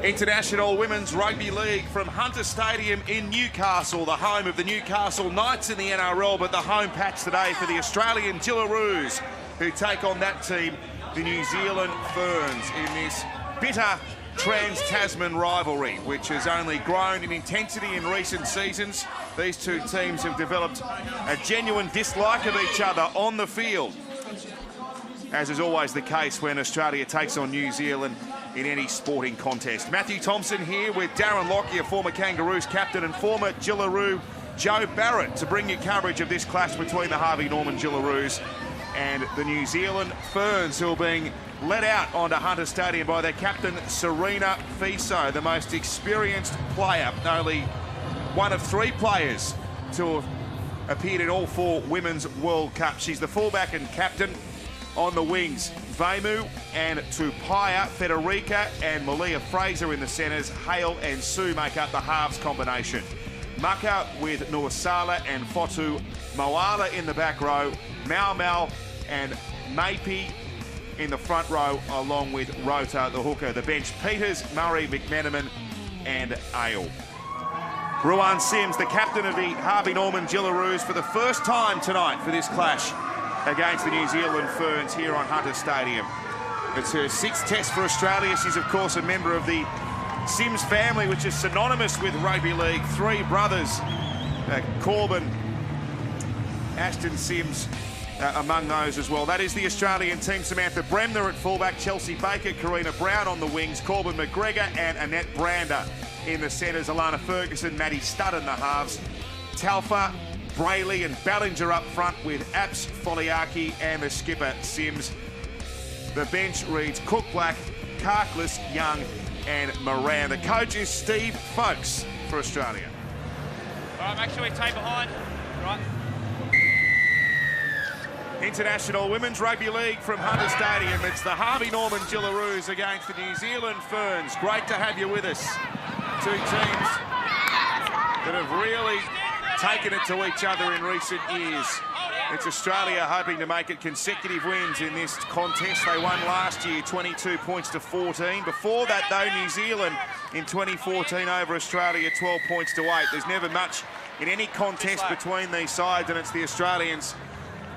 International Women's Rugby League from Hunter Stadium in Newcastle, the home of the Newcastle Knights in the NRL, but the home patch today for the Australian Jillaroos, who take on that team, the New Zealand Ferns, in this bitter trans-Tasman rivalry, which has only grown in intensity in recent seasons. These two teams have developed a genuine dislike of each other on the field, as is always the case when Australia takes on New Zealand in any sporting contest. Matthew Thompson here with Darren Lockyer, former Kangaroos captain, and former Jillaroo Joe Barrett, to bring you coverage of this clash between the Harvey Norman Jillaroos and the New Zealand Ferns, who are being led out onto Hunter Stadium by their captain, Serena Fiso, the most experienced player, only one of three players to have appeared in all four Women's World Cups. She's the fullback and captain. On the wings, Vaimu and Tupaya, Federica and Malia Fraser in the centres. Hale and Sue make up the halves combination. Maka with Nuasala and Fotu Moala in the back row. Mau and Mapei in the front row, along with Rota, the hooker. The bench, Peters, Murray, McMenamin and Ale. Ruan Sims, the captain of the Harvey Norman Jillaroos, for the first time tonight for this clash against the New Zealand Ferns here on Hunter Stadium. It's her sixth test for Australia. She's, of course, a member of the Sims family, which is synonymous with rugby league. Three brothers, Corbin, Ashton Sims, among those as well. That is the Australian team. Samantha Bremner at fullback, Chelsea Baker, Karina Brown on the wings, Corbin McGregor and Annette Brander in the centres, Alana Ferguson, Maddie Studd in the halves, Talfa, Brayley and Ballinger up front with Apps, Foliaki and the skipper, Sims. The bench reads Cook, Black, Karkless, Young and Moran. The coach is Steve Folkes for Australia. All right, make sure we take behind. Right. International Women's Rugby League from Hunter Stadium. It's the Harvey Norman Jillaroos against the New Zealand Ferns. Great to have you with us. Two teams that have really taken it to each other in recent years. It's Australia hoping to make it consecutive wins in this contest. They won last year 22 points to 14. Before that, though, New Zealand in 2014 over Australia 12 points to 8. There's never much in any contest between these sides, and it's the Australians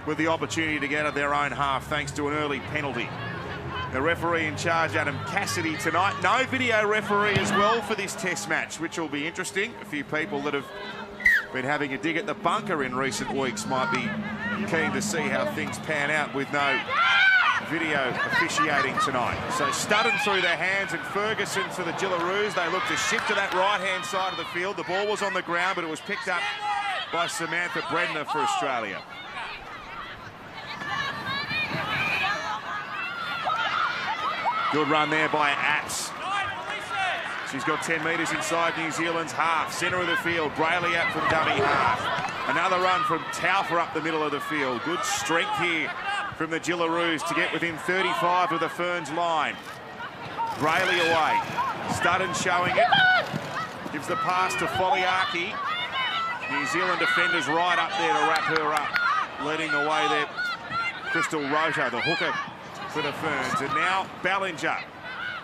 with the opportunity to get out of their own half thanks to an early penalty. The referee in charge, Adam Cassidy, tonight. No video referee as well for this test match, which will be interesting. A few people that have been having a dig at the bunker in recent weeks might be keen to see how things pan out with no video officiating tonight. So Studden through their hands and Ferguson for the Jillaroos. They look to shift to that right-hand side of the field. The ball was on the ground, but it was picked up by Samantha Bredner for Australia. Good run there by Apps. She's got 10 metres inside New Zealand's half. Centre of the field, Brayley out from dummy half. Another run from Taufer up the middle of the field. Good strength here from the Jillaroos to get within 35 of the Ferns line. Brayley away. Studden showing it. Gives the pass to Foliaki. New Zealand defenders right up there to wrap her up. Leading the way there, Crystal Rota, the hooker for the Ferns. And now Ballinger,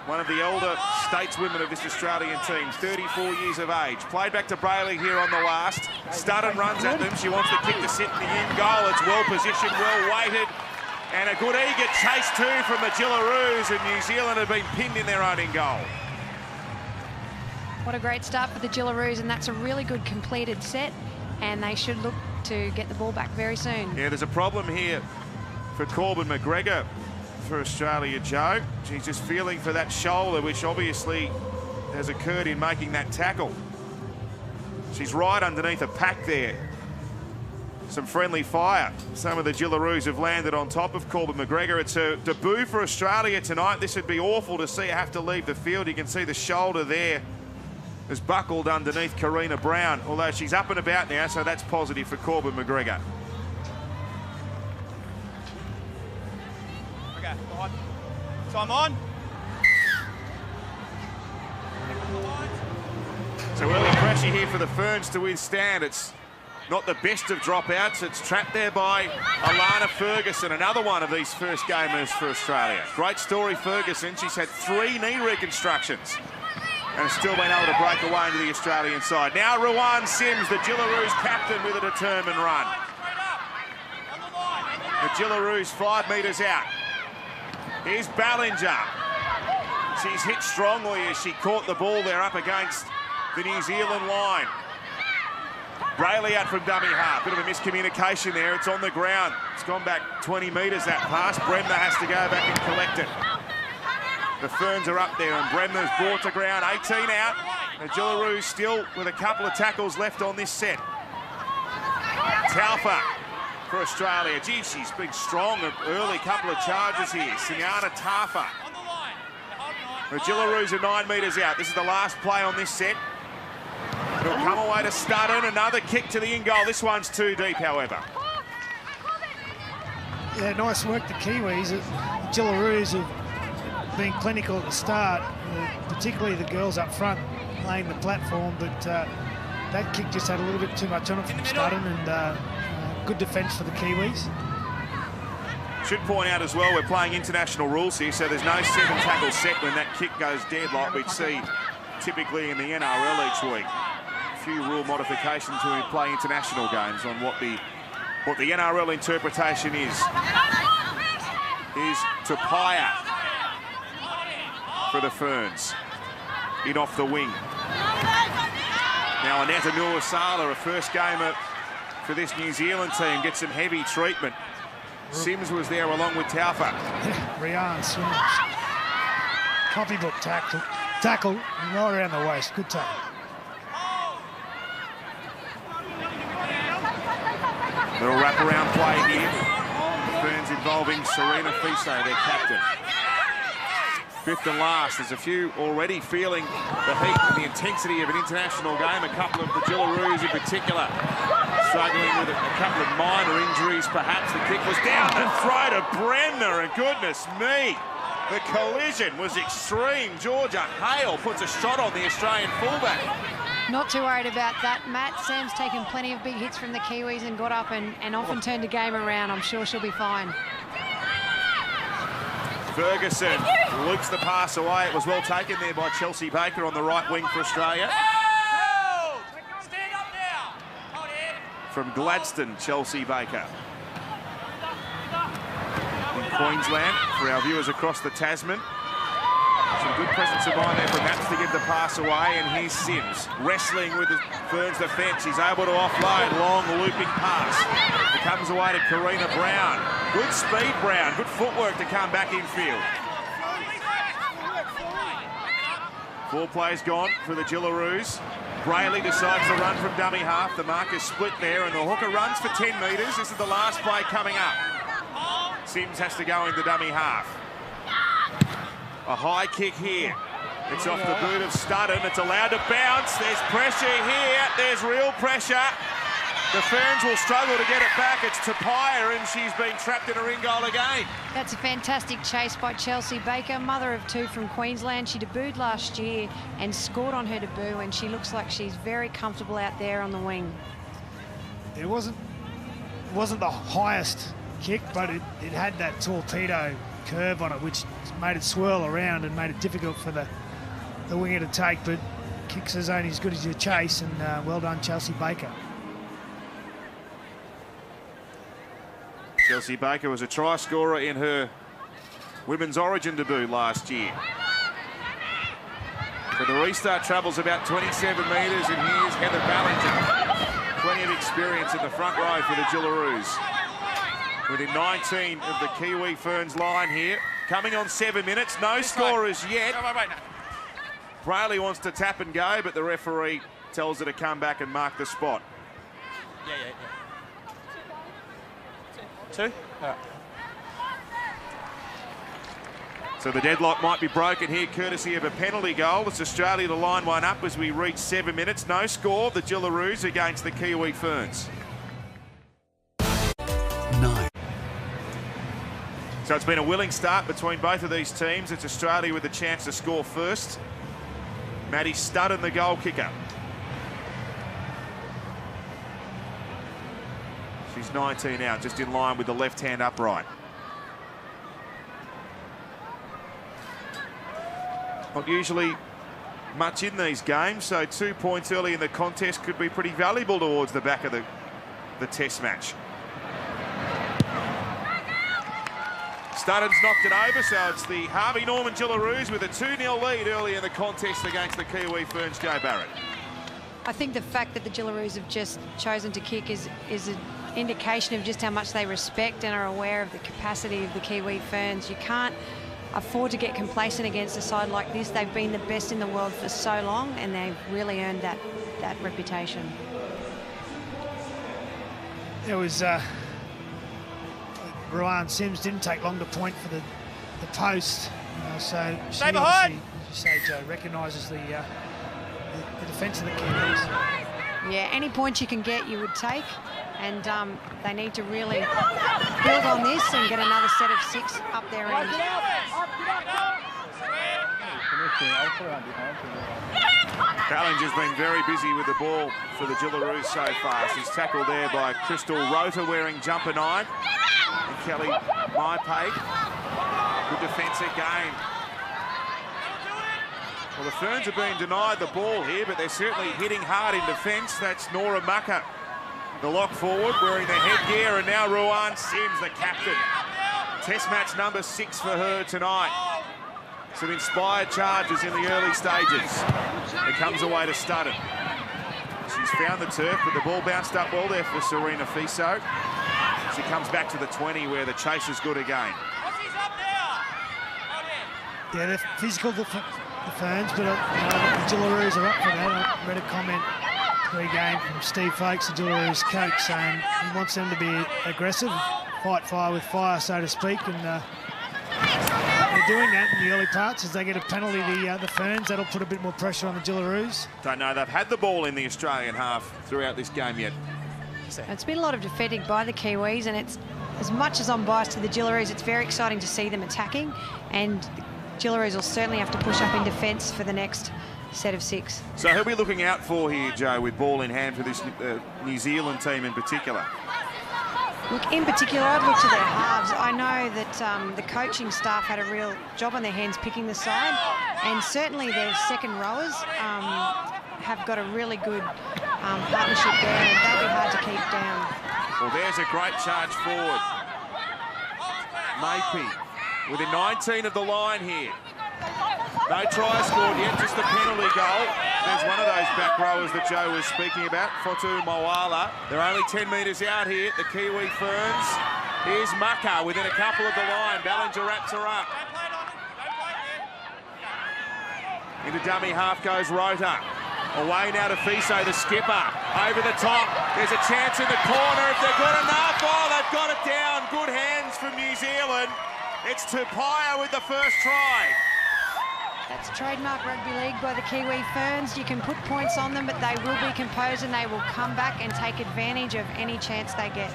one of the elder stateswomen of this Australian team, 34 years of age. Played back to Brayley here on the last. Studden runs at them. She wants the kick to sit in the in goal. It's well positioned, well weighted. And a good eager chase too from the Jillaroos, and New Zealand have been pinned in their own in goal. What a great start for the Jillaroos, and that's a really good completed set, and they should look to get the ball back very soon. Yeah, there's a problem here for Corbin McGregor for Australia, Joe. She's just feeling for that shoulder, which obviously has occurred in making that tackle. She's right underneath a pack there. Some friendly fire. Some of the Jillaroos have landed on top of Corbin McGregor. It's her debut for Australia tonight. This would be awful to see her have to leave the field. You can see the shoulder there is buckled underneath Karina Brown, although she's up and about now, so that's positive for Corbin McGregor. Okay, time on. So early pressure here for the Ferns to withstand. It's not the best of dropouts. It's trapped there by Alana Ferguson, another one of these first gamers for Australia. Great story, Ferguson. She's had 3 knee reconstructions and has still been able to break away into the Australian side. Now Ruan Sims, the Jillaroos captain, with a determined run. The Jillaroos 5 metres out. Here's Ballinger. She's hit strongly as she caught the ball there up against the New Zealand line. Brayley out from dummy half. Bit of a miscommunication there. It's on the ground. It's gone back 20 metres, that pass. Bremner has to go back and collect it. The Ferns are up there, and Bremner's brought to ground. 18 out. The Jillaroos still with a couple of tackles left on this set. Taufa for Australia. Gee, she's been strong. An early couple of charges here. Sinyana Taufa. The Jillaroos are 9 metres out. This is the last play on this set. It'll come away to Studden. Another kick to the in-goal. This one's too deep, however. Yeah, nice work, the Kiwis. Jillaroos have been clinical at the start, particularly the girls up front laying the platform, but that kick just had a little bit too much on it from Studden, and good defence for the Kiwis. Should point out as well, we're playing international rules here, so there's no 7-tackle set when that kick goes dead like we'd see typically in the NRL each week. A few rule modifications when we play international games on what the NRL interpretation is. Here's Tapia for the Ferns, in off the wing. Now Aneta Nuasala, a first gamer for this New Zealand team, gets some heavy treatment. Sims was there along with Taufa. Rian Sims. Copybook tackle right around the waist. Good tackle. Little wrap-around play here. The Ferns involving Serena Fise, their captain. Fifth and last. There's a few already feeling the heat and the intensity of an international game. A couple of the Jillaroos in particular struggling with a couple of minor injuries, perhaps. The kick was down the throat of Bremner, and goodness me, the collision was extreme. Georgia Hale puts a shot on the Australian fullback. Not too worried about that, Matt. Sam's taken plenty of big hits from the Kiwis and got up and often turned the game around. I'm sure she'll be fine. Ferguson loops the pass away. It was well taken there by Chelsea Baker on the right wing for Australia. Stand up now. From Gladstone, Chelsea Baker. In Queensland, for our viewers across the Tasman. Some good presence of mind there from Maps to give the pass away, and here's Sims wrestling with the Ferns defence. He's able to offload, long looping pass. It comes away to Karina Brown. Good speed, Brown. Good footwork to come back infield. 4 plays gone for the Jillaroos. Brayley decides to run from dummy half. The mark is split there, and the hooker runs for 10 metres. This is the last play coming up. Sims has to go into dummy half. A high kick here. It's off the boot of Studden. It's allowed to bounce. There's pressure here. There's real pressure. The Ferns will struggle to get it back. It's Tapia, and she's been trapped in a ring goal again. That's a fantastic chase by Chelsea Baker, mother of 2 from Queensland. She debuted last year and scored on her debut, and she looks like she's very comfortable out there on the wing. It wasn't the highest kick, but it had that torpedo curve on it, which made it swirl around and made it difficult for the winger to take, but kicks is only as good as your chase, and well done, Chelsea Baker. Chelsea Baker was a try scorer in her Women's Origin debut last year. But the restart travels about 27 metres, and here's Heather Ballinger. Plenty of experience in the front row for the Jillaroos. Within 19 of the Kiwi Ferns line here. Coming on 7 minutes, no scorers yet. Brayley wants to tap and go, but the referee tells her to come back and mark the spot. Yeah. 2? So the deadlock might be broken here, courtesy of a penalty goal. It's Australia to line one up as we reach 7 minutes. No score, the Jillaroos against the Kiwi Ferns. 9. So it's been a willing start between both of these teams. It's Australia with the chance to score first. Maddie Studden, the goal kicker. She's 19 out, just in line with the left-hand upright. Not usually much in these games, so 2 points early in the contest could be pretty valuable towards the back of the test match. Studden's knocked it over, so it's the Harvey Norman Jillaroos with a 2-0 lead early in the contest against the Kiwi Ferns. Joe Barrett. I think the fact that the Jillaroos have just chosen to kick is an indication of just how much they respect and are aware of the capacity of the Kiwi Ferns. You can't afford to get complacent against a side like this. They've been the best in the world for so long, and they've really earned that reputation. It was Rowan Sims didn't take long to point for the post, so she obviously, as you say, Joe, recognises the defence of the Kiwis. Yeah, any points you can get, you would take, and they need to really build on this and get another set of 6 up their end. Ballinger's been very busy with the ball for the Jillaroos so far. She's tackled there by Crystal Rota wearing jumper 9. And Kelly Maipay. Good defence again. Well, the Ferns have been denied the ball here, but they're certainly hitting hard in defence. That's Nora Mucker, the lock forward, wearing the headgear, and now Rowan Sims, the captain. Test match number 6 for her tonight. Some inspired charges in the early stages. It comes away to Studden. She's found the turf, but the ball bounced up well there for Serena Fiso. She comes back to the 20 where the chase is good again. Yeah, they're physical, the Ferns, but the Jillaroos are up for that. I read a comment pre-game from Steve Folkes, the Jillaroos coach, saying he wants them to be aggressive, fight fire with fire, so to speak, and they're doing that in the early parts. As they get a penalty, the Ferns, that'll put a bit more pressure on the Jillaroos. Don't know, they've had the ball in the Australian half throughout this game yet. It's been a lot of defending by the Kiwis, and it's, as much as I'm biased to the Jillaroos, it's very exciting to see them attacking, and the Jillaroos will certainly have to push up in defence for the next set of 6. So who'll be looking out for here, Joe, with ball in hand for this New Zealand team in particular? Look, in particular, I'd look to their halves. I know that the coaching staff had a real job on their hands picking the side, and certainly their second rowers have got a really good partnership there, and they'll be hard to keep down. Well, there's a great charge forward. Maipay within 19 of the line here. No try scored yet, just a penalty goal. There's one of those back rowers that Joe was speaking about, Fotu Mawala. They're only 10 metres out here, the Kiwi Ferns. Here's Mucker within a couple of the line. Ballinger wraps her up. Into dummy half goes Rota. Away now to Fiso, the skipper. Over the top. There's a chance in the corner if they're good enough. Oh, they've got it down. Good hands from New Zealand. It's Tupaia with the first try. That's trademark rugby league by the Kiwi Ferns. You can put points on them, but they will be composed and they will come back and take advantage of any chance they get.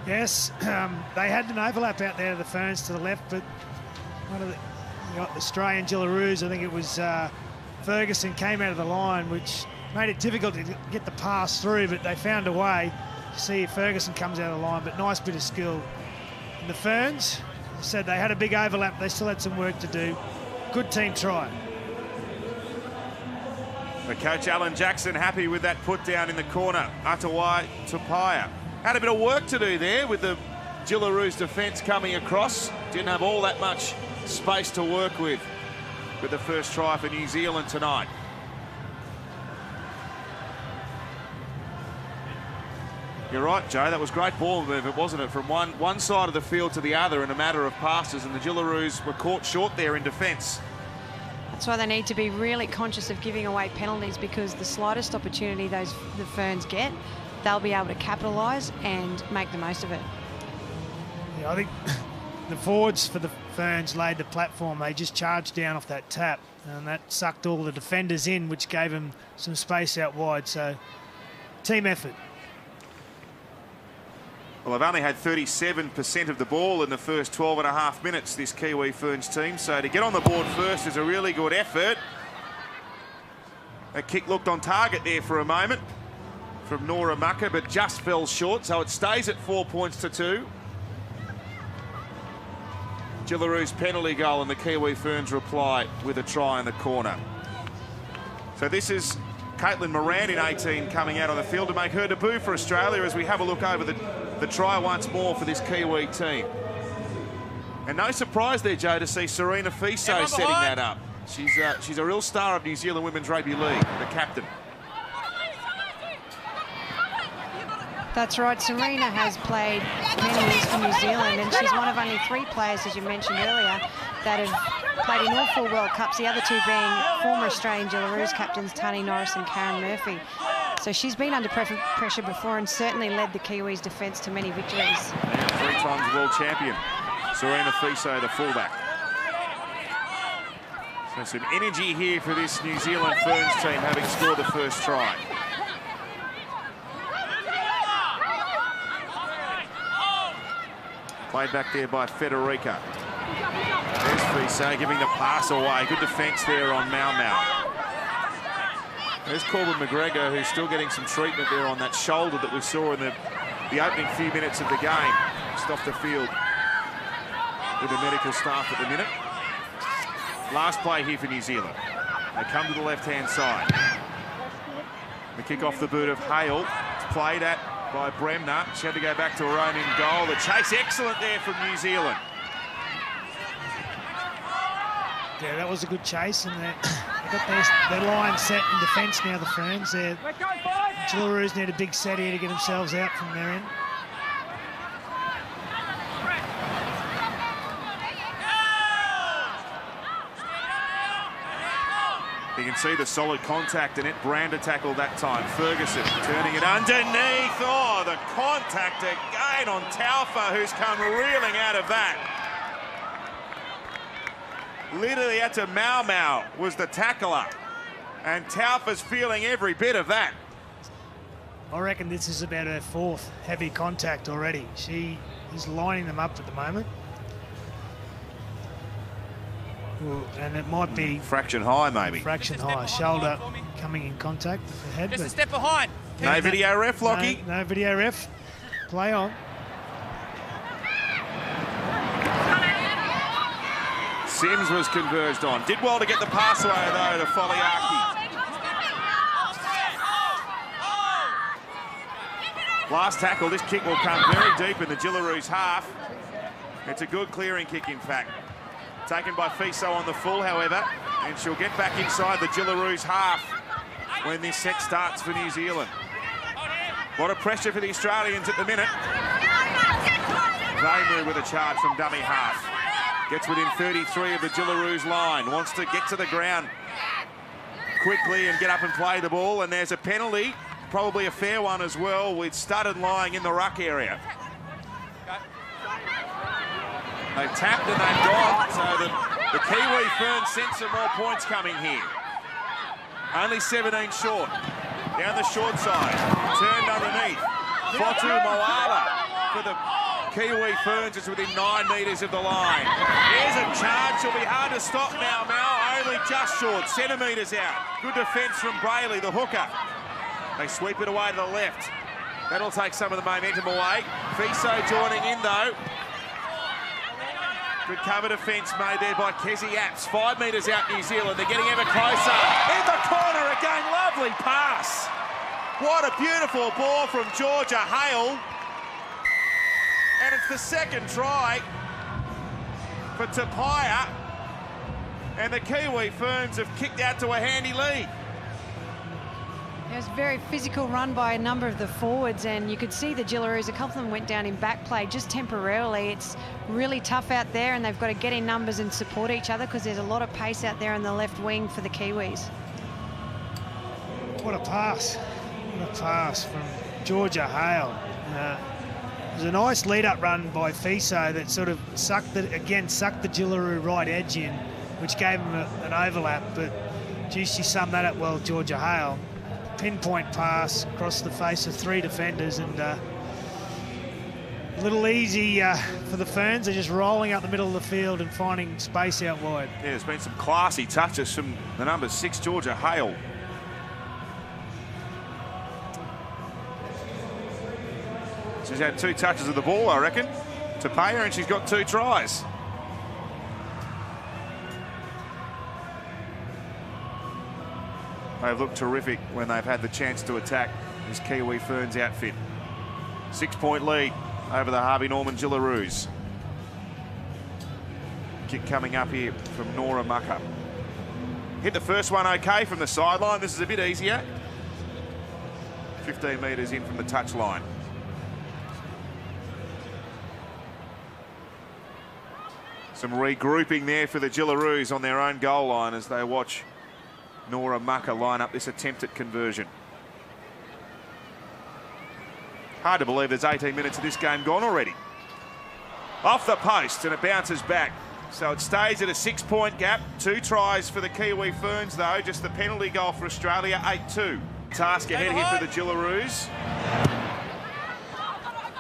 Yes, they had an overlap out there to the Ferns to the left, but one of the Australian Jillaroos, I think it was Ferguson, came out of the line, which made it difficult to get the pass through, but they found a way. See if Ferguson comes out of the line, but nice bit of skill. And the Ferns, I said they had a big overlap. They still had some work to do. Good team try. The coach Alan Jackson happy with that put down in the corner. Atawai Tupaia. Had a bit of work to do there with the Jillaroos defence coming across. Didn't have all that much space to work with the first try for New Zealand tonight. You're right, Joe. That was great ball movement, wasn't it? From one side of the field to the other in a matter of passes, and the Jillaroos were caught short there in defence. That's why they need to be really conscious of giving away penalties, because the slightest opportunity the Ferns get, they'll be able to capitalise and make the most of it. Yeah, I think the forwards for the Ferns laid the platform. They just charged down off that tap, and that sucked all the defenders in, which gave them some space out wide. So, team effort. Well, they've only had 37% of the ball in the first 12 and a half minutes, this Kiwi Ferns team. So to get on the board first is a really good effort. A kick looked on target there for a moment from Nora Mucker, but just fell short. So it stays at 4 points to 2. Jillaroos' penalty goal, and the Kiwi Ferns reply with a try in the corner. So this is Caitlin Moran in 18 coming out on the field to make her debut for Australia as we have a look over the try once more for this Kiwi team. And no surprise there, Joe, to see Serena Fiso setting that up. She's a real star of New Zealand Women's Rugby League, the captain. That's right, Serena has played many years for New Zealand, and she's one of only 3 players, as you mentioned earlier, that have played in all 4 World Cups, the other 2 being former Australian Jillaroos captains Tani Norris and Karen Murphy. So she's been under pressure before and certainly led the Kiwis' defence to many victories. And 3 times world champion, Serena Fiso, the fullback. So some energy here for this New Zealand Ferns team, having scored the first try. Played back there by Federica. There's Fiso giving the pass away. Good defence there on Mau. There's Corbin McGregor, who's still getting some treatment there on that shoulder that we saw in the opening few minutes of the game. Just off the field with the medical staff at the minute. Last play here for New Zealand. They come to the left-hand side. The kick off the boot of Hale. It's played at by Bremner. She had to go back to her own in goal. The chase excellent there from New Zealand. Yeah, that was a good chase, and they've got their line set in defence now, the Ferns. Jillaroos need a big set here to get themselves out from their end. You can see the solid contact in it. Brander tackled that time. Ferguson turning it underneath. Oh, the contact again on Taufa, who's come reeling out of that. Literally had to Mau was the tackler. And Taufa's feeling every bit of that. I reckon this is about her 4th heavy contact already. She is lining them up at the moment. And it might be fraction high, maybe. Fraction high. Shoulder coming in contact with the head. Just a step behind. No video ref, Lockie. No video ref. Play on. Sims was converged on. Did well to get the pass away, though, to Foliaki. Last tackle. This kick will come very deep in the Jillaroos half. It's a good clearing kick, in fact. Taken by Fiso on the full, however, and she'll get back inside the Jillaroos half when this set starts for New Zealand. A lot of pressure for the Australians at the minute. Vaimu with a charge from dummy half. Gets within 33 of the Jillaroos line. Wants to get to the ground quickly and get up and play the ball. And there's a penalty, probably a fair one as well, with Studdard lying in the ruck area. They've tapped and they've gone, so the Kiwi Ferns sense some more points coming here. Only 17 short. Down the short side, turned underneath. Fotu Moala for the Kiwi Ferns is within 9 metres of the line. Here's a charge, it'll be hard to stop now. Only just short, centimetres out. Good defence from Brayley, the hooker. They sweep it away to the left. That'll take some of the momentum away. Fiso joining in though. Good cover defence made there by Kezi Apps. 5 metres out New Zealand. They're getting ever closer. In the corner again. Lovely pass. What a beautiful ball from Georgia Hale. And it's the second try for Tapia. And the Kiwi Ferns have kicked out to a handy lead. It was a very physical run by a number of the forwards, and you could see the Jillaroos, a couple of them went down in back play just temporarily. It's really tough out there, and they've got to get in numbers and support each other because there's a lot of pace out there on the left wing for the Kiwis. What a pass. What a pass from Georgia Hale. It was a nice lead-up run by Fiso that sort of sucked the Jillaroo right edge in, which gave him an overlap, but gee, she summed that up well, Georgia Hale. Pinpoint pass across the face of 3 defenders, and a little easy for the Ferns. They're just rolling up the middle of the field and finding space out wide. Yeah, there's been some classy touches from the number 6, Georgia Hale. She's had 2 touches of the ball, I reckon, to pay her, and she's got 2 tries. They've looked terrific when they've had the chance to attack this Kiwi Ferns outfit. 6-point lead over the Harvey Norman Jillaroos. Kick coming up here from Nora Mucker. Hit the first one okay from the sideline. This is a bit easier. 15 metres in from the touchline. Some regrouping there for the Jillaroos on their own goal line as they watch Nora Mucker line up this attempt at conversion. Hard to believe there's 18 minutes of this game gone already. Off the post and it bounces back. So it stays at a 6-point gap. 2 tries for the Kiwi Ferns though. Just the penalty goal for Australia, 8-2. Task ahead here for the Jillaroos.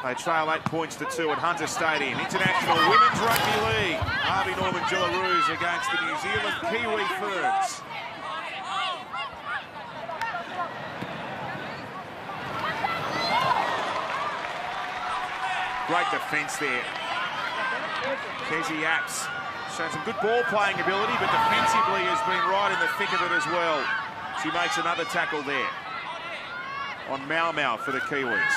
They trail 8 points to 2 at Hunter Stadium. International Women's Rugby League. Harvey Norman Jillaroos against the New Zealand Kiwi Ferns. Great defence there. Kezi Apps shown some good ball playing ability, but defensively has been right in the thick of it as well. She makes another tackle there on Mau Mau for the Kiwis.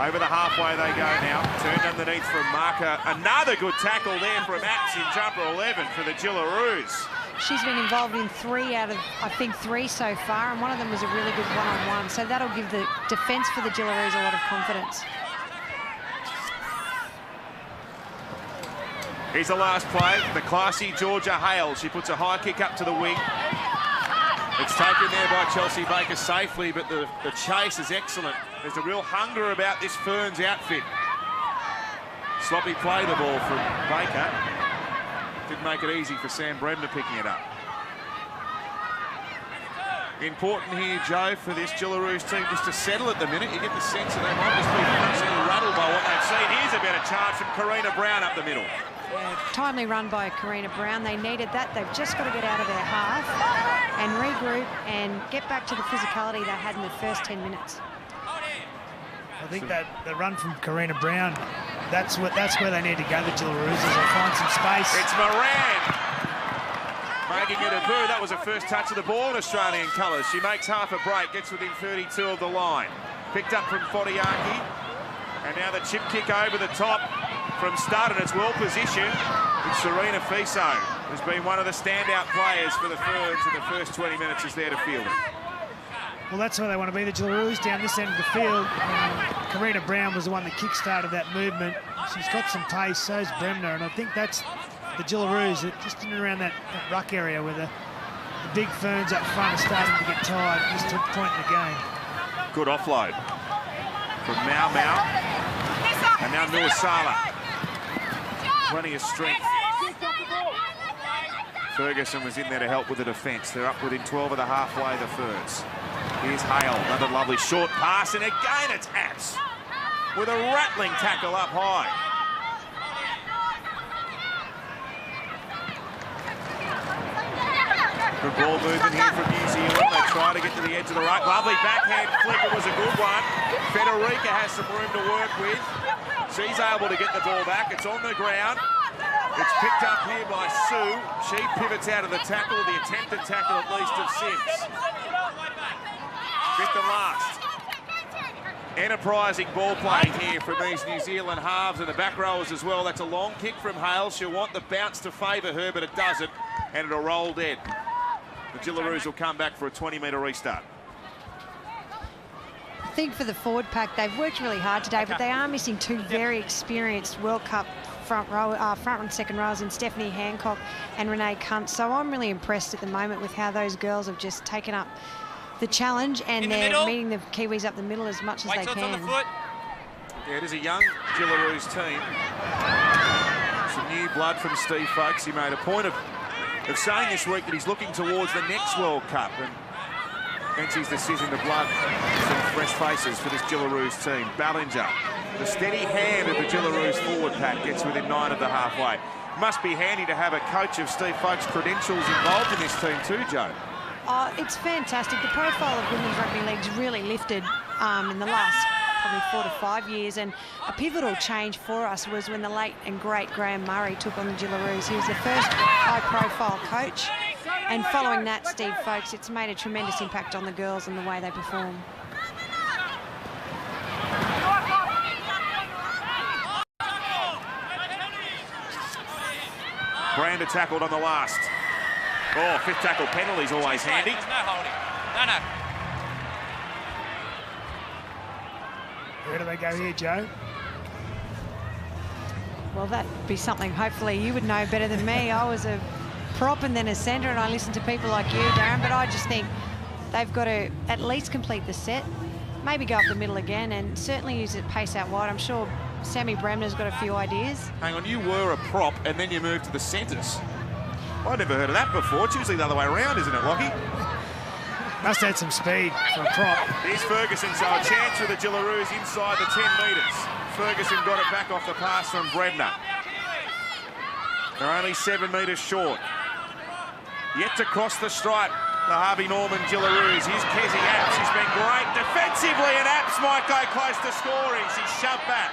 Over the halfway they go now. Turned underneath from Marker. Another good tackle there from Apps in jumper 11 for the Jillaroos. She's been involved in 3 out of, I think, 3 so far, and one of them was a really good one-on-one. So that'll give the defence for the Jillaroos a lot of confidence. Here's the last play, the classy Georgia Hale. She puts a high kick up to the wing. It's taken there by Chelsea Baker safely, but the chase is excellent. There's a real hunger about this Ferns outfit. Sloppy play the ball from Baker. Didn't make it easy for Sam Bremner picking it up. Important here, Joe, for this Jillaroos team just to settle at the minute. You get the sense that they might just be absolutely rattled by what they've seen. Here's a better charge from Karina Brown up the middle. Yeah, timely run by Karina Brown. They needed that. They've just got to get out of their half and regroup and get back to the physicality they had in the first 10 minutes. I think that the run from Karina Brown, that's where they need to go, the Jillaroos, as they find some space. It's Moran making it a boo. That was her first touch of the ball in Australian colours. She makes half a break, gets within 32 of the line. Picked up from Fodiaki. And now the chip kick over the top from Stud, and it's well positioned. It's Serena Fiso, who's been one of the standout players for the Ferns in the first 20 minutes, is there to field it. Well, that's where they want to be, the Jillaroos, down this end of the field. Karina Brown was the one that kick-started that movement. She's got some pace, so's Bremner, and I think that's the Jillaroos, just in and around that ruck area where the big Ferns up front are starting to get tired, just to a point in the game. Good offload from Mau Mau. And now Noor Sala. Plenty of strength. Ferguson was in there to help with the defence. They're up within 12 of the halfway, the Ferns. Here's Hale, another lovely short pass, and again it's Apps with a rattling tackle up high. Good ball movement here from New Zealand. They try to get to the edge of the right. Lovely backhand flick. It was a good one. Federica has some room to work with. She's able to get the ball back. It's on the ground. It's picked up here by Sue. She pivots out of the tackle, the attempted tackle at least of Sims. Fifth and last. Enterprising ball playing here from these New Zealand halves and the back rowers as well. That's a long kick from Hale. She'll want the bounce to favour her, but it doesn't, and it'll roll dead. The Jillaroos will come back for a 20-metre restart. I think for the forward pack, they've worked really hard today, but they are missing 2 very experienced World Cup front and second rowers in Stephanie Hancock and Renee Kuntz. So I'm really impressed at the moment with how those girls have just taken up the challenge, and they're meeting the Kiwis up the middle as much as they can. Yeah, it is a young Jillaroos team. Some new blood from Steve Folkes. He made a point of saying this week that he's looking towards the next World Cup, and hence his decision to blood some fresh faces for this Jillaroos team. Ballinger, the steady hand of the Jillaroos forward pack, gets within 9 of the halfway. Must be handy to have a coach of Steve Folkes' credentials involved in this team too, Joe. Oh, it's fantastic. The profile of women's rugby league's really lifted in the last probably 4 to 5 years, and a pivotal change for us was when the late and great Graham Murray took on the Jillaroos. He was the first high-profile coach, And following that, Steve Folkes, it's made a tremendous impact on the girls and the way they perform. Brander tackled on the last. Oh, fifth tackle penalty's always handy. There's no holding. No. Where do they go here, Joe? Well, that'd be something hopefully you would know better than me. I was a prop and then a centre, and I listened to people like you, Darren, but I just think they've got to at least complete the set, maybe go up the middle again, and certainly use it pace out wide. I'm sure Sammy Bremner's got a few ideas. Hang on, you were a prop and then you moved to the centres. I've never heard of that before. It's usually the other way around, isn't it, Lockie? Must add some speed for a prop. Here's Ferguson, so a chance for the Jillaroos inside the 10 metres. Ferguson got it back off the pass from Bredner. They're only 7 metres short. Yet to cross the stripe, the Harvey Norman Jillaroos. Here's Kezi Apps. He's been great defensively, and Apps might go close to scoring. He's shoved back.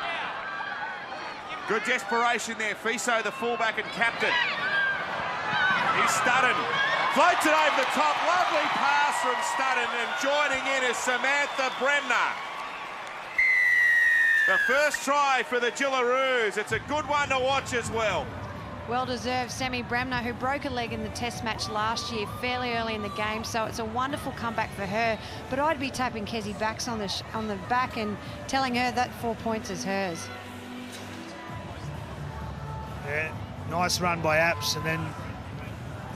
Good desperation there. Fiso, the fullback and captain. He's Studden. Floats it over the top. Lovely pass from Studden, and joining in is Samantha Bremner. The first try for the Jillaroos. It's a good one to watch as well. Well-deserved, Sammy Bremner, who broke a leg in the test match last year fairly early in the game, so it's a wonderful comeback for her. But I'd be tapping Kezi Backs on the back and telling her that 4 points is hers. Yeah, nice run by Apps, and then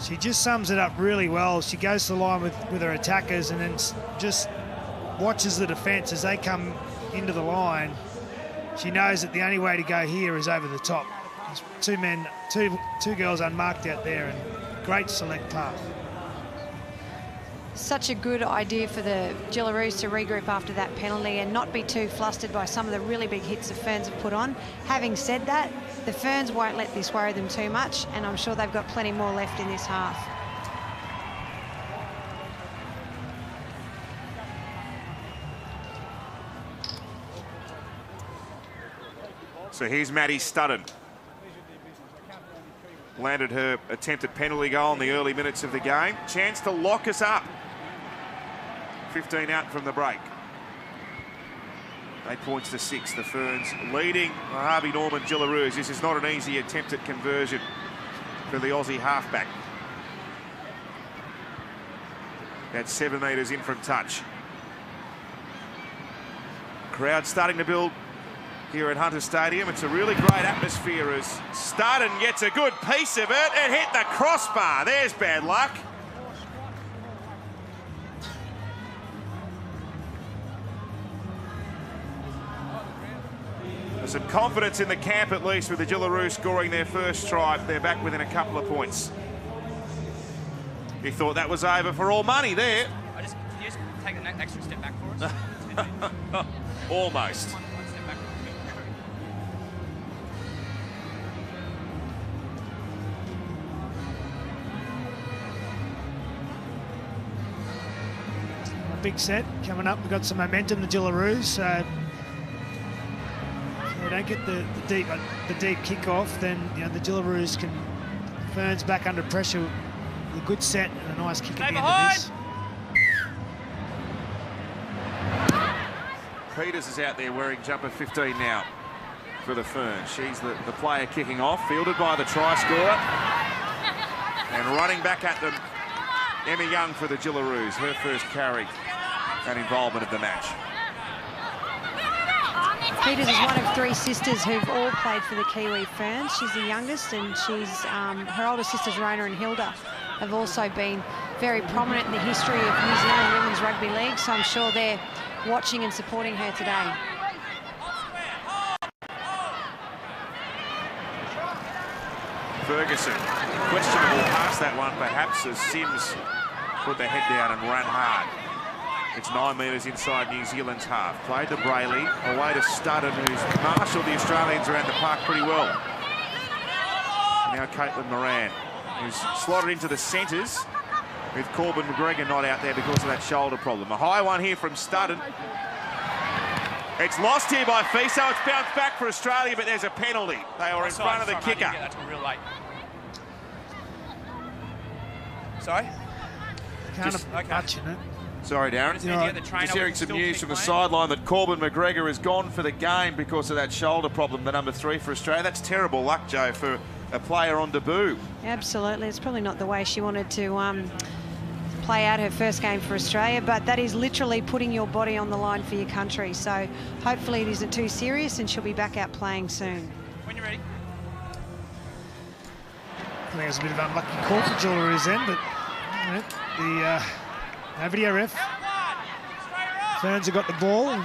she just sums it up really well. She goes to the line with her attackers and then just watches the defence as they come into the line. She knows that the only way to go here is over the top. There's two girls unmarked out there, and great select path. Such a good idea for the Jillaroos to regroup after that penalty and not be too flustered by some of the really big hits the Ferns have put on. Having said that, the Ferns won't let this worry them too much, and I'm sure they've got plenty more left in this half. So here's Maddie Studden. Landed her attempted penalty goal in the early minutes of the game. Chance to lock us up. 15 out from the break. 8 points to 6. The Ferns leading the Harvey Norman Jillaroos. This is not an easy attempt at conversion for the Aussie halfback. That's 7 metres in from touch. Crowd starting to build here at Hunter Stadium. It's a really great atmosphere as Studden gets a good piece of it and hit the crossbar. There's bad luck. There's some confidence in the camp, at least, with the Jillaroos scoring their first try. They're back within a couple of points. You thought that was over for all money there. Can you just take an extra step back for us? Almost. One step back. A big set coming up. We've got some momentum, the Jillaroos. So if they don't get the deep kick-off, then the Jillaroos can... Ferns back under pressure with a good set and a nice kick at the end of this. Peters is out there wearing jumper 15 now for the Ferns. She's the player kicking off, fielded by the try scorer. And running back at them, Emma Young for the Jillaroos, her first carry and involvement of the match. Peters is one of 3 sisters who've all played for the Kiwi Ferns. She's the youngest, and she's her older sisters, Rona and Hilda, have also been very prominent in the history of New Zealand Women's Rugby League, so I'm sure they're watching and supporting her today. Ferguson, questionable pass that one perhaps, as Sims put their head down and ran hard. It's 9 metres inside New Zealand's half. Played to Brayley, away to Studden, who's marshalled the Australians around the park pretty well. And now Caitlin Moran, who's slotted into the centres, with Corbin McGregor not out there because of that shoulder problem. A high one here from Studden. It's lost here by Fiso. It's bounced back for Australia, but there's a penalty. They are in front of the kicker. Sorry? Can't Just- have much in it. Sorry, Darren. Just need to get the trainer, Just we hearing can some still news keep from the playing. sideline that Corbin McGregor has gone for the game because of that shoulder problem, the number 3 for Australia. That's terrible luck, Joe, for a player on debut. Absolutely. It's probably not the way she wanted to play out her first game for Australia, but that is literally putting your body on the line for your country. So hopefully it isn't too serious and she'll be back out playing soon. When you're ready. I think it was a bit of an unlucky call for Jillaroos then, but you know, the no video ref. Ferns have got the ball, and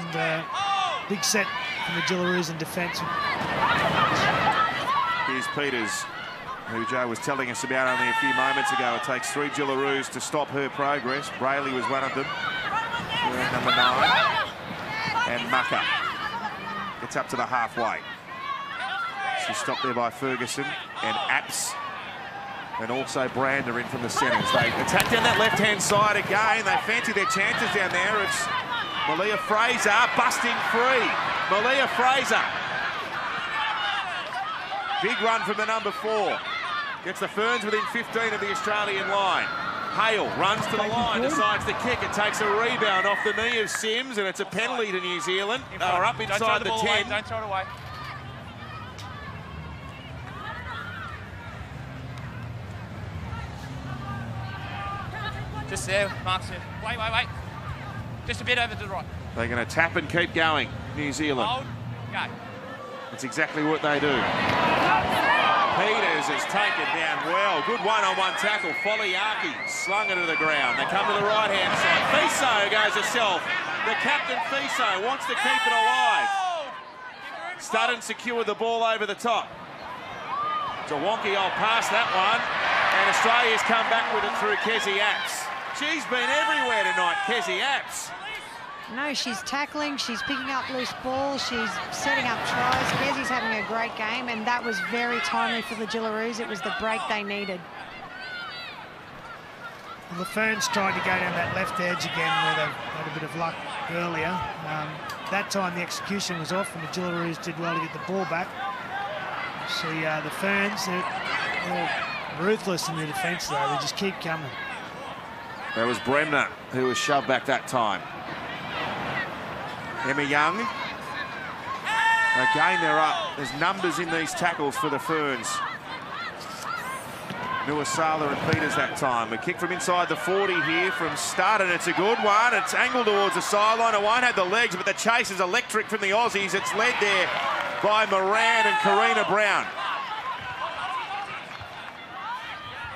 big set from the Jillaroos in defence. Here's Peters, who Joe was telling us about only a few moments ago. It takes 3 Jillaroos to stop her progress. Brayley was one of them. Wearing number 9. And Mucker gets up to the halfway. She's stopped there by Ferguson and Apps. And also Brander in from the centres. They attack down that left-hand side again. They fancy their chances down there. It's Malia Fraser busting free. Malia Fraser. Big run from the number 4. Gets the Ferns within 15 of the Australian line. Hale runs to the line, decides to kick. It takes a rebound off the knee of Sims, and it's a penalty to New Zealand. They are up inside the 10. Don't throw it away. Just there, Mark's there. Wait. Just a bit over to the right. They're going to tap and keep going, New Zealand. Hold, go. That's exactly what they do. Peters is taken down well. Good one-on-one tackle. Foliaki slung it to the ground. They come to the right-hand side. Fiso goes herself. The captain, Fiso, wants to keep it alive. Studden secured the ball over the top. Tawonki will pass that one. And Australia's come back with it through Kezi Apps. She's been everywhere tonight, Kezi Apps. No, she's tackling, she's picking up loose balls, she's setting up tries. Kezi's having a great game, and that was very timely for the Jillaroos. It was the break they needed. Well, the Ferns tried to go down that left edge again where they had a bit of luck earlier. That time the execution was off and the Jillaroos did well to get the ball back. See, the Ferns, they're ruthless in their defence though. They just keep coming. That was Bremner who was shoved back that time. Emma Young. Again, they're up. There's numbers in these tackles for the Ferns. Nuasala and Peters that time. A kick from inside the 40 here from Studd, and it's a good one. It's angled towards the sideline. It won't have the legs, but the chase is electric from the Aussies. It's led there by Moran and Karina Brown.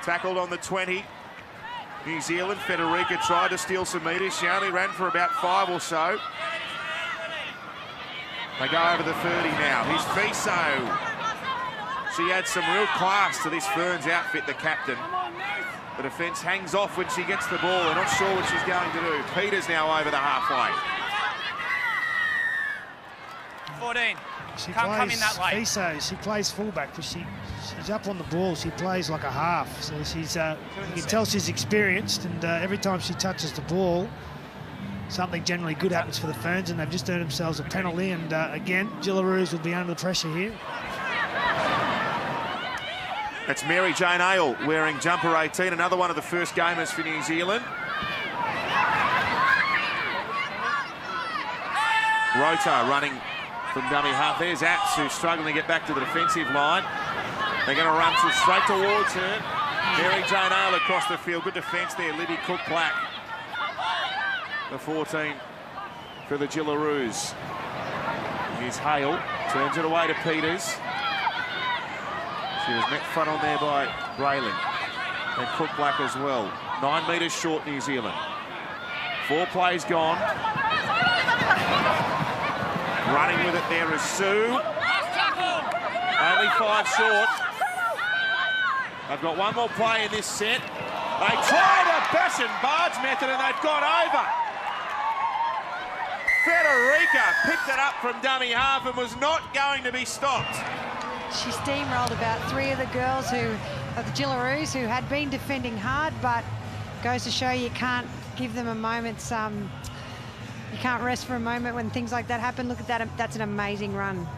Tackled on the 20. New Zealand, Federica tried to steal some metres. She only ran for about 5 or so. They go over the 30 now. Here's Fiso. She adds some real class to this Ferns outfit, the captain. The defence hangs off when she gets the ball. They're not sure what she's going to do. Peters now over the halfway. 14. She Can't plays come in that late. Fiso, she plays fullback because she's up on the ball. She plays like a half. So she's you can tell she's experienced, and every time she touches the ball, something generally good happens for the Ferns, and they've just earned themselves a penalty. And again, Jillaroos will be under the pressure here. That's Mary Jane Ale wearing jumper 18, another one of the first gamers for New Zealand. Rota running from dummy half. There's Apps, who's struggling to get back to the defensive line. They're going to run straight towards her. Mary Jane Ale across the field. Good defence there, Libby Cook-Black. The 14 for the Jillaroos. Here's Hale, turns it away to Peters. She was met front on there by Braylon and Cook-Black as well. 9 metres short, New Zealand. 4 plays gone. Running with it there is Sue. Only 5 short. They've got one more play in this set. They tried a bash and barge method and they've got over. Federica picked it up from dummy half and was not going to be stopped. She steamrolled about 3 of the girls of the Jillaroos who had been defending hard, but goes to show you can't give them a moment's, you can't rest for a moment when things like that happen. Look at that, that's an amazing run.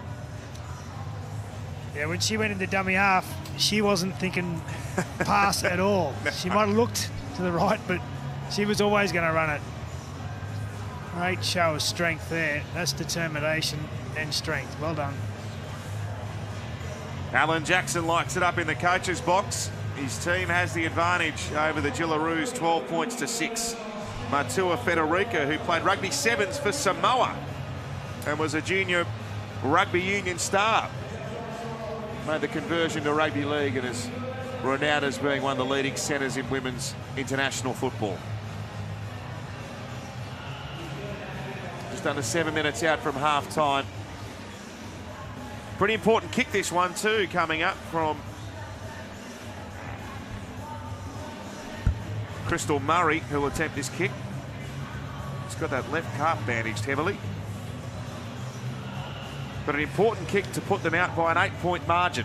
Yeah, when she went into dummy half, she wasn't thinking pass at all. She might have looked to the right, but she was always going to run it. Great show of strength there. That's determination and strength. Well done. Alan Jackson likes it up in the coach's box. His team has the advantage over the Jillaroos, 12 points to 6. Matua Federica, who played rugby sevens for Samoa and was a junior rugby union star, made the conversion to rugby league and is renowned as being one of the leading centres in women's international football. Just under 7 minutes out from half-time. Pretty important kick, this one too, coming up from Crystal Murray, who will attempt this kick. He's got that left calf bandaged heavily. But an important kick to put them out by an 8-point margin.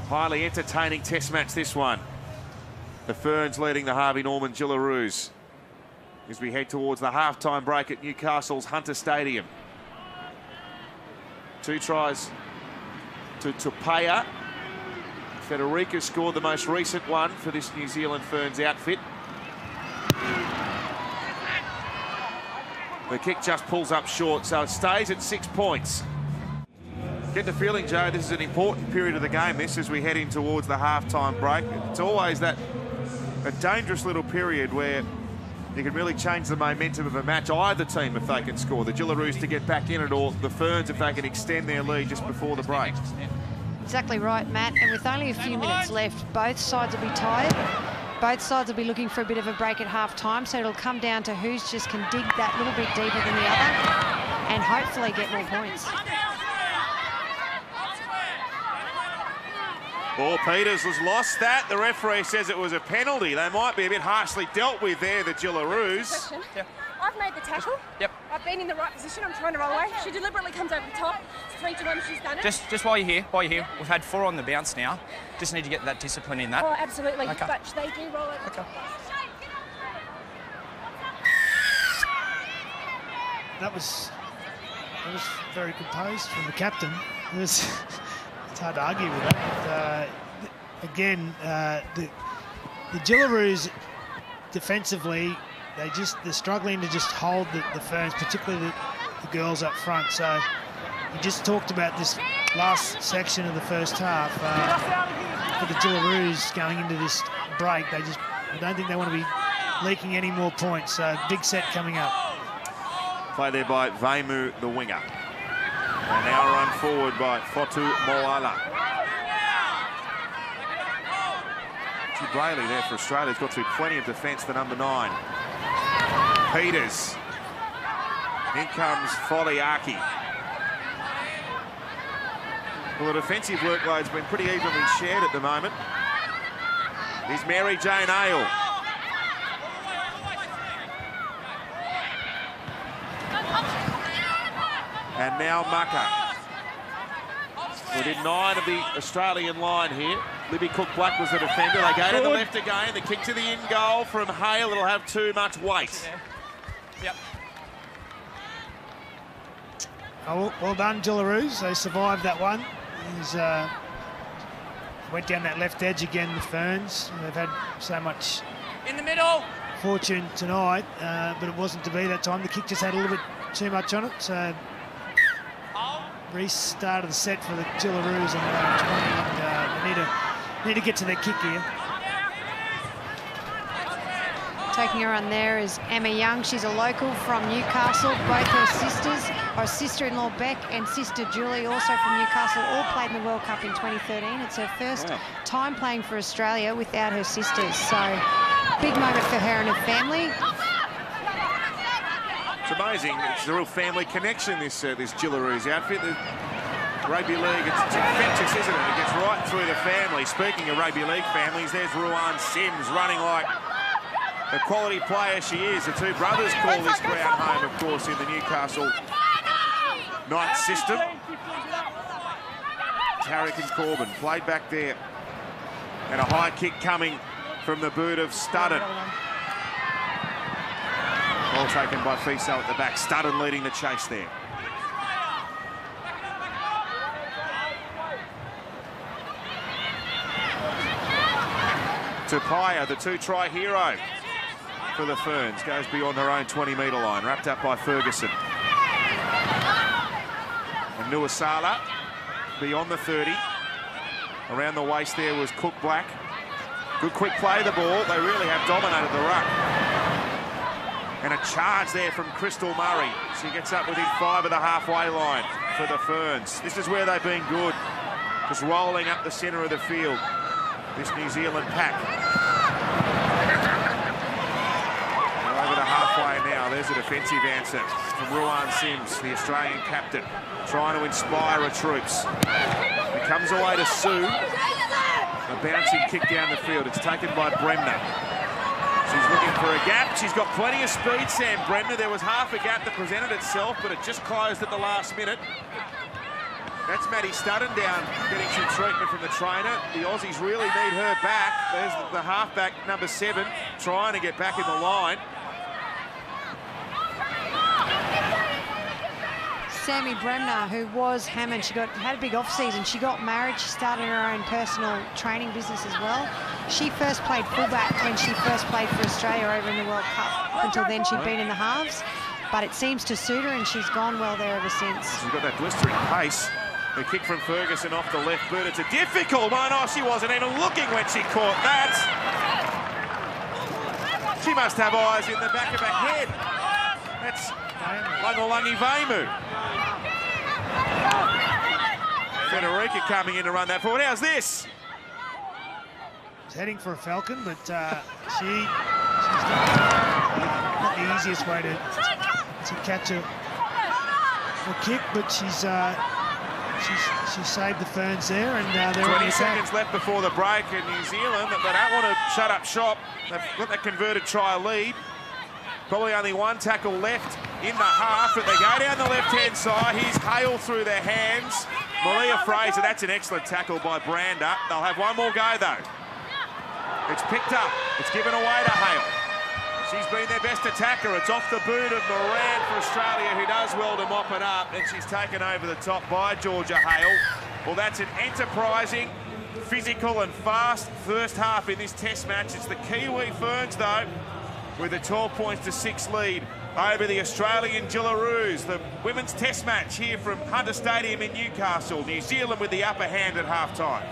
Highly entertaining test match, this one. The Ferns leading the Harvey Norman Jillaroos as we head towards the half-time break at Newcastle's Hunter Stadium. 2 tries to Tupaia. Federica scored the most recent one for this New Zealand Ferns outfit. The kick just pulls up short, so it stays at 6 points. Get the feeling, Joe, this is an important period of the game, this, as we head in towards the half-time break. It's always a dangerous little period where you can really change the momentum of a match, either team if they can score. The Jillaroos to get back in it, or the Ferns if they can extend their lead just before the break. Exactly right, Matt. And with only a few minutes left, both sides will be tired. Both sides will be looking for a bit of a break at half-time, so it'll come down to who's just can dig that little bit deeper than the other and hopefully get more points. Paul Peters has lost that. The referee says it was a penalty. They might be a bit harshly dealt with there, the Jillaroos. Yeah. I've made the tackle. Yep. I've been in the right position. I'm trying to roll away. She deliberately comes over the top. It's 3 to 1. She's done it. Just while you're here, we've had 4 on the bounce now. Just need to get that discipline in that. Oh, absolutely. Okay. But they do roll over. Okay. That was very composed from the captain. It's hard to argue with that. But, again, the Jillaroos defensively, they're struggling to just hold the Ferns, particularly the girls up front. So you just talked about this last section of the first half. For the Jillaroos going into this break, I don't think they want to be leaking any more points. So big set coming up. Play there by Vaimu, the winger. And now run forward by Fotu Moala. Brayley there for Australia. He's got through plenty of defence, the number 9. Peters. In comes Foliaki. Well, the defensive workload's been pretty evenly shared at the moment. Here's Mary Jane Ale. And now Mucker. Within 9 of the Australian line here. Libby Cook-Black was the defender. They go to the left again. The kick to the in goal from Hale. It'll have too much weight. Yep. Oh, well done, Jillaroos. They survived that one. Went down that left edge again, the Ferns. They've had so much In the middle. fortune tonight, but it wasn't to be that time. The kick just had a little bit too much on it. So restarted the set for the Jillaroos on the 20, and they need to get to their kick here. Taking her on there is Emma Young. She's a local from Newcastle. Both her sisters, her sister-in-law Beck and sister Julie, also from Newcastle, all played in the World Cup in 2013. It's her first time playing for Australia without her sisters. So big moment for her and her family. It's amazing. It's a real family connection, this Jillaroos outfit. The rugby league, it's infectious, isn't it? It gets right through the family. Speaking of rugby league families, there's Ruan Sims running like the quality player she is. The two brothers call this ground home, of course, in the Newcastle Knights system. Tarek and Corbin played back there. And a high kick coming from the boot of Studden. Ball taken by Fiso at the back. Studden leading the chase there. Tupaia, the two-try hero for the Ferns, goes beyond her own 20-metre line, wrapped up by Ferguson. And Nuasala beyond the 30. Around the waist there was Cook Black. Good quick play the ball. They really have dominated the ruck. And a charge there from Crystal Murray. She gets up within 5 of the halfway line for the Ferns. This is where they've been good. Just rolling up the centre of the field. This New Zealand pack. They're over the halfway now. There's a defensive answer from Ruan Sims, the Australian captain, trying to inspire her troops. It comes away to Sue. A bouncing kick down the field. It's taken by Bremner. She's looking for a gap. She's got plenty of speed, Sam Bremner. There was half a gap that presented itself, but it just closed at the last minute. That's Maddie Studden down, getting some treatment from the trainer. The Aussies really need her back. There's the halfback, number 7, trying to get back in the line. Sammy Bremner, who was Hammond, had a big off-season. She got married. She started her own personal training business as well. She first played fullback when she first played for Australia over in the World Cup. Up until then, she'd been in the halves, but it seems to suit her, and she's gone well there ever since. She's got that blistering pace. The kick from Ferguson off the left boot. It's a difficult one. Oh, she wasn't even looking when she caught that. She must have eyes in the back of her head. That's Lungalungi Vaimu. Federica coming in to run that forward. How's this? She's heading for a Falcon, but she's not the easiest way to catch a kick, but she's saved the Ferns there, and they're 20 seconds left before the break in New Zealand. They don't want to shut up shop. They've got that converted try lead. Probably only one tackle left in the half, but they go down the left-hand side. Here's Hale through their hands. Malia Fraser, that's an excellent tackle by Brander. They'll have one more go, though. It's picked up. It's given away to Hale. She's been their best attacker. It's off the boot of Moran for Australia, who does well to mop it up, and she's taken over the top by Georgia Hale. Well, that's an enterprising, physical and fast first half in this test match. It's the Kiwi Ferns, though, with a 12-6 lead over the Australian Jillaroos. The women's test match here from Hunter Stadium in Newcastle. New Zealand with the upper hand at half-time.